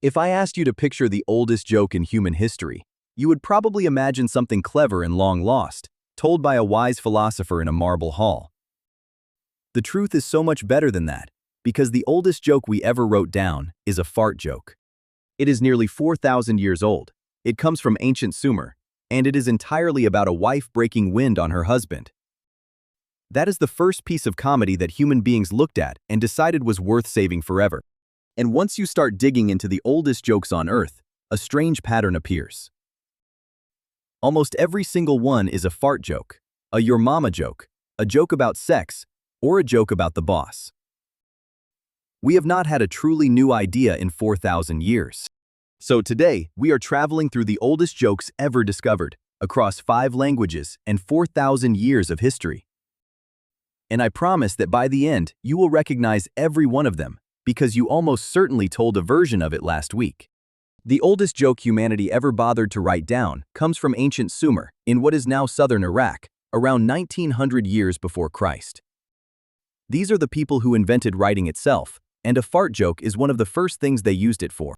If I asked you to picture the oldest joke in human history, you would probably imagine something clever and long lost, told by a wise philosopher in a marble hall. The truth is so much better than that, because the oldest joke we ever wrote down is a fart joke. It is nearly 4,000 years old. It comes from ancient Sumer, and it is entirely about a wife breaking wind on her husband. That is the first piece of comedy that human beings looked at and decided was worth saving forever. And once you start digging into the oldest jokes on Earth, a strange pattern appears. Almost every single one is a fart joke, a your mama joke, a joke about sex, or a joke about the boss. We have not had a truly new idea in 4,000 years. So today, we are traveling through the oldest jokes ever discovered, across 5 languages and 4,000 years of history. And I promise that by the end, you will recognize every one of them, because you almost certainly told a version of it last week. The oldest joke humanity ever bothered to write down comes from ancient Sumer, in what is now southern Iraq, around 1900 years before Christ. These are the people who invented writing itself, and a fart joke is one of the first things they used it for.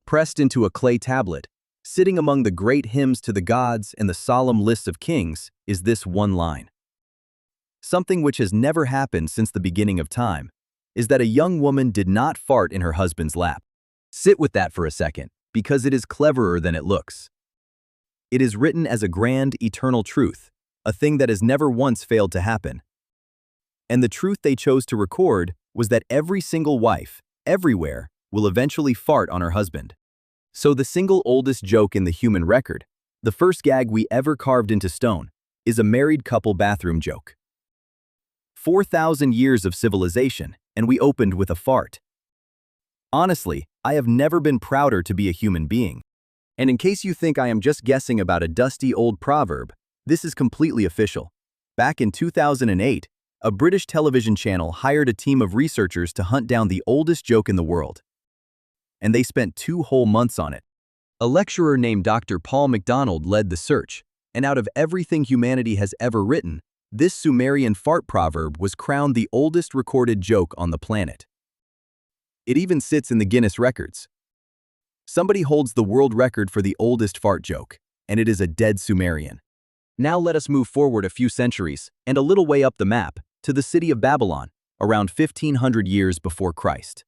Pressed into a clay tablet, sitting among the great hymns to the gods and the solemn lists of kings, is this one line. Something which has never happened since the beginning of time is that a young woman did not fart in her husband's lap. Sit with that for a second, because it is cleverer than it looks. It is written as a grand, eternal truth, a thing that has never once failed to happen. And the truth they chose to record was that every single wife, everywhere, will eventually fart on her husband. So the single oldest joke in the human record, the first gag we ever carved into stone, is a married couple bathroom joke. 4,000 years of civilization, and we opened with a fart. Honestly, I have never been prouder to be a human being. And in case you think I am just guessing about a dusty old proverb, this is completely official. Back in 2008, a British television channel hired a team of researchers to hunt down the oldest joke in the world. And they spent 2 whole months on it. A lecturer named Dr. Paul MacDonald led the search, and out of everything humanity has ever written, this Sumerian fart proverb was crowned the oldest recorded joke on the planet. It even sits in the Guinness records. Somebody holds the world record for the oldest fart joke, and it is a dead Sumerian. Now let us move forward a few centuries, and a little way up the map, to the city of Babylon, around 1,500 years before Christ.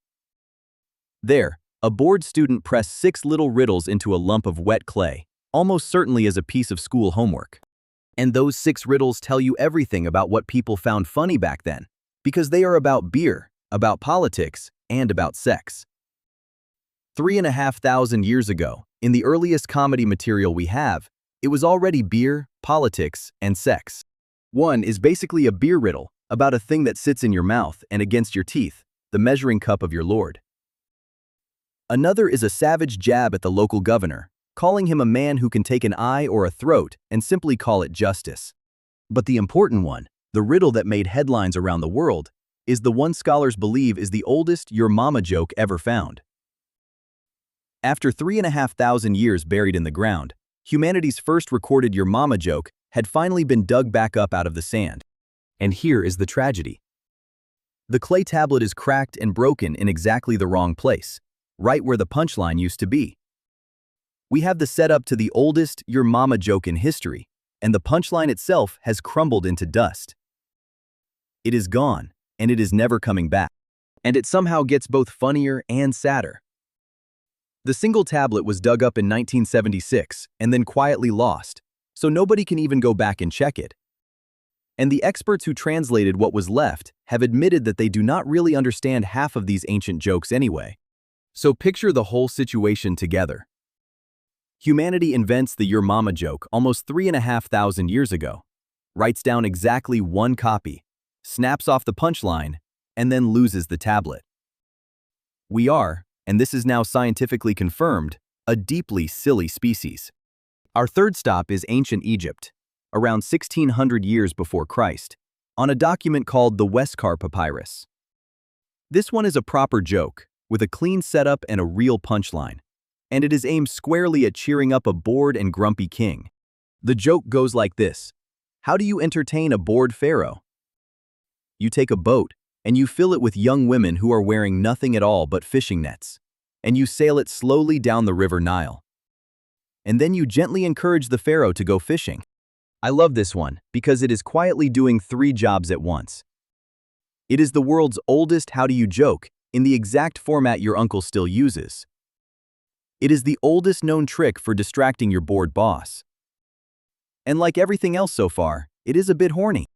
There, a bored student pressed 6 little riddles into a lump of wet clay, almost certainly as a piece of school homework. And those 6 riddles tell you everything about what people found funny back then, because they are about beer, about politics, and about sex. 3,500 years ago, in the earliest comedy material we have, it was already beer, politics, and sex. One is basically a beer riddle about a thing that sits in your mouth and against your teeth, the measuring cup of your lord. Another is a savage jab at the local governor, calling him a man who can take an eye or a throat and simply call it justice. But the important one, the riddle that made headlines around the world, is the one scholars believe is the oldest your mama joke ever found. After 3,500 years buried in the ground, humanity's first recorded your mama joke had finally been dug back up out of the sand. And here is the tragedy. The clay tablet is cracked and broken in exactly the wrong place, right where the punchline used to be. We have the setup to the oldest your mama joke in history, and the punchline itself has crumbled into dust. It is gone, and it is never coming back. And it somehow gets both funnier and sadder. The single tablet was dug up in 1976 and then quietly lost, so nobody can even go back and check it. And the experts who translated what was left have admitted that they do not really understand half of these ancient jokes anyway. So picture the whole situation together. Humanity invents the your mama joke almost 3,500 years ago, writes down exactly 1 copy, snaps off the punchline, and then loses the tablet. We are, and this is now scientifically confirmed, a deeply silly species. Our third stop is ancient Egypt, around 1,600 years before Christ, on a document called the Westcar Papyrus. This one is a proper joke, with a clean setup and a real punchline, and it is aimed squarely at cheering up a bored and grumpy king. The joke goes like this: how do you entertain a bored pharaoh? You take a boat, and you fill it with young women who are wearing nothing at all but fishing nets. and you sail it slowly down the river Nile. And then you gently encourage the pharaoh to go fishing. I love this one because it is quietly doing three jobs at once. It is the world's oldest how do you joke in the exact format your uncle still uses. It is the oldest known trick for distracting your bored boss. And like everything else so far, it is a bit horny.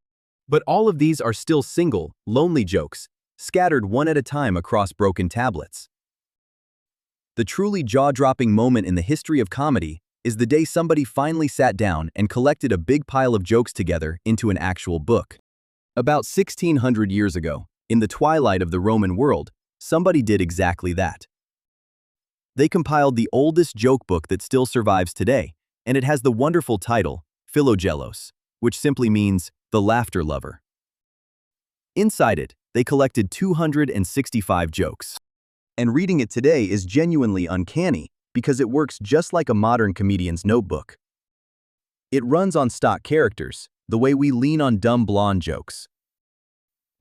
But all of these are still single, lonely jokes, scattered one at a time across broken tablets. The truly jaw-dropping moment in the history of comedy is the day somebody finally sat down and collected a big pile of jokes together into an actual book. About 1600 years ago, in the twilight of the Roman world, somebody did exactly that. They compiled the oldest joke book that still survives today, and it has the wonderful title, Philogelos, which simply means the laughter lover. Inside it, they collected 265 jokes. And reading it today is genuinely uncanny because it works just like a modern comedian's notebook. It runs on stock characters, the way we lean on dumb blonde jokes.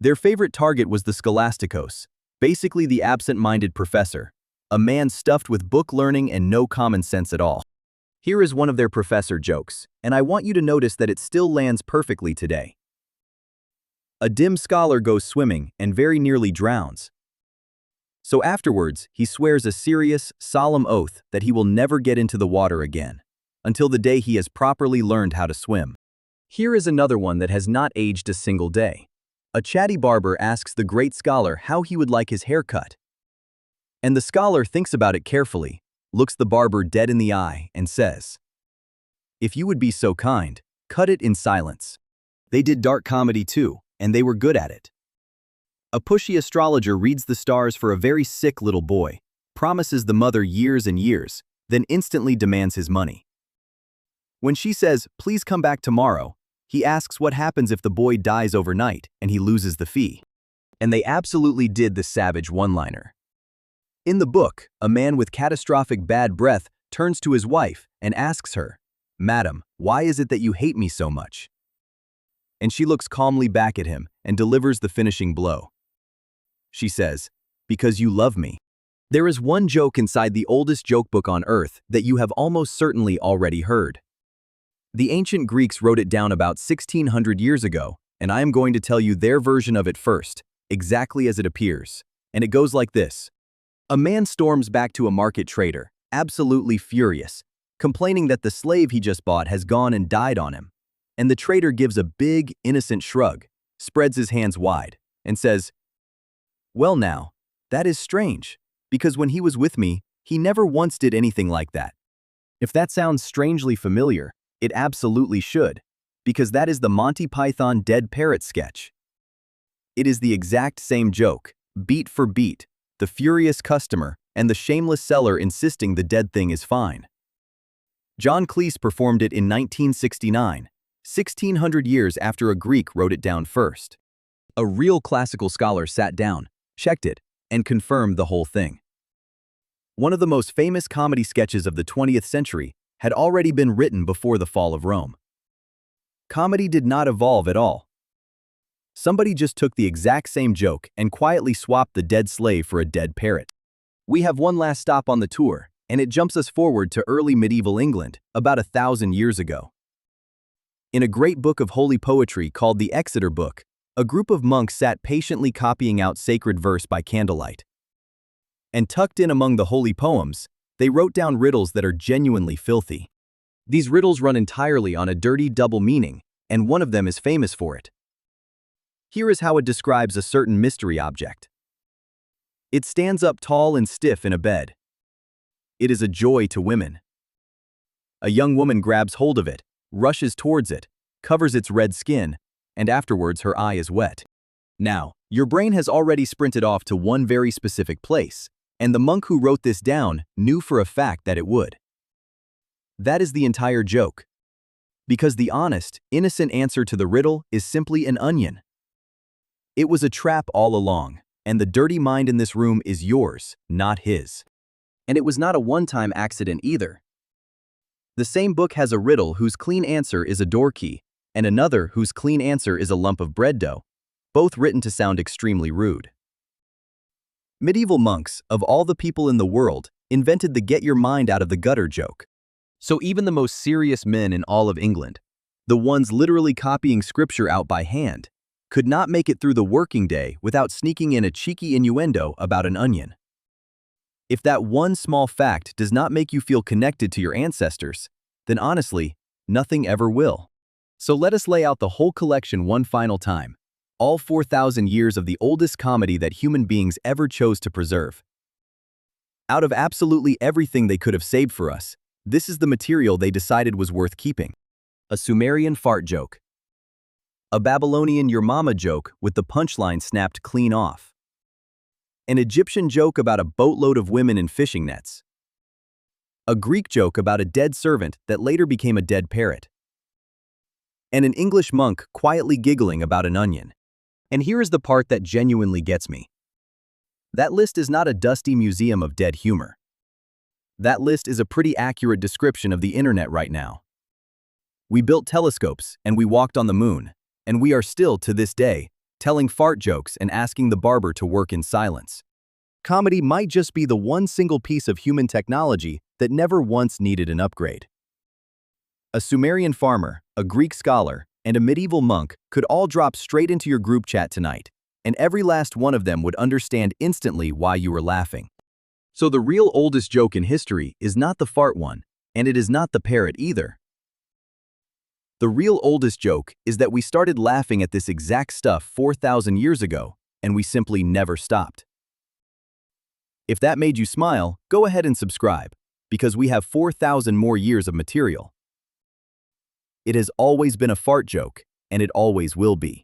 Their favorite target was the scholasticos, basically the absent-minded professor, a man stuffed with book learning and no common sense at all. Here is one of their professor jokes, and I want you to notice that it still lands perfectly today. A dim scholar goes swimming and very nearly drowns. So afterwards, he swears a serious, solemn oath that he will never get into the water again, until the day he has properly learned how to swim. Here is another one that has not aged a single day. A chatty barber asks the great scholar how he would like his hair cut. And the scholar thinks about it carefully, looks the barber dead in the eye, and says, "If you would be so kind, cut it in silence." They did dark comedy too, and they were good at it. A pushy astrologer reads the stars for a very sick little boy, promises the mother years and years, then instantly demands his money. When she says, "Please come back tomorrow," he asks what happens if the boy dies overnight and he loses the fee. And they absolutely did the savage one-liner. In the book, a man with catastrophic bad breath turns to his wife and asks her, "Madam, why is it that you hate me so much?" And she looks calmly back at him and delivers the finishing blow. She says, "Because you love me." There is one joke inside the oldest joke book on earth that you have almost certainly already heard. The ancient Greeks wrote it down about 1600 years ago, and I am going to tell you their version of it first, exactly as it appears. And it goes like this. A man storms back to a market trader, absolutely furious, complaining that the slave he just bought has gone and died on him. And the trader gives a big, innocent shrug, spreads his hands wide, and says, "Well now, that is strange, because when he was with me, he never once did anything like that." If that sounds strangely familiar, it absolutely should, because that is the Monty Python Dead Parrot sketch. It is the exact same joke, beat for beat, the furious customer and the shameless seller insisting the dead thing is fine. John Cleese performed it in 1969, 1600 years after a Greek wrote it down first. A real classical scholar sat down, checked it, and confirmed the whole thing. One of the most famous comedy sketches of the 20th century had already been written before the fall of Rome. Comedy did not evolve at all. Somebody just took the exact same joke and quietly swapped the dead slave for a dead parrot. We have one last stop on the tour, and it jumps us forward to early medieval England, about 1,000 years ago. In a great book of holy poetry called the Exeter Book, a group of monks sat patiently copying out sacred verse by candlelight. And tucked in among the holy poems, they wrote down riddles that are genuinely filthy. These riddles run entirely on a dirty double meaning, and one of them is famous for it. Here is how it describes a certain mystery object. It stands up tall and stiff in a bed. It is a joy to women. A young woman grabs hold of it, rushes towards it, covers its red skin, and afterwards her eye is wet. Now, your brain has already sprinted off to one very specific place, and the monk who wrote this down knew for a fact that it would. That is the entire joke. Because the honest, innocent answer to the riddle is simply an onion. It was a trap all along, and the dirty mind in this room is yours, not his. And it was not a one-time accident either. The same book has a riddle whose clean answer is a door key, and another whose clean answer is a lump of bread dough, both written to sound extremely rude. Medieval monks, of all the people in the world, invented the get your mind out of the gutter joke. So even the most serious men in all of England, the ones literally copying scripture out by hand, could not make it through the working day without sneaking in a cheeky innuendo about an onion. If that one small fact does not make you feel connected to your ancestors, then honestly, nothing ever will. So let us lay out the whole collection one final time, all 4,000 years of the oldest comedy that human beings ever chose to preserve. Out of absolutely everything they could have saved for us, this is the material they decided was worth keeping. A Sumerian fart joke. A Babylonian your mama joke with the punchline snapped clean off. An Egyptian joke about a boatload of women in fishing nets. A Greek joke about a dead servant that later became a dead parrot. And an English monk quietly giggling about an onion. And here is the part that genuinely gets me. That list is not a dusty museum of dead humor. That list is a pretty accurate description of the internet right now. We built telescopes and we walked on the moon, and we are still, to this day, telling fart jokes and asking the barber to work in silence. Comedy might just be the one single piece of human technology that never once needed an upgrade. A Sumerian farmer, a Greek scholar, and a medieval monk could all drop straight into your group chat tonight, and every last one of them would understand instantly why you were laughing. So the real oldest joke in history is not the fart one, and it is not the parrot either. The real oldest joke is that we started laughing at this exact stuff 4,000 years ago, and we simply never stopped. If that made you smile, go ahead and subscribe, because we have 4,000 more years of material. It has always been a fart joke, and it always will be.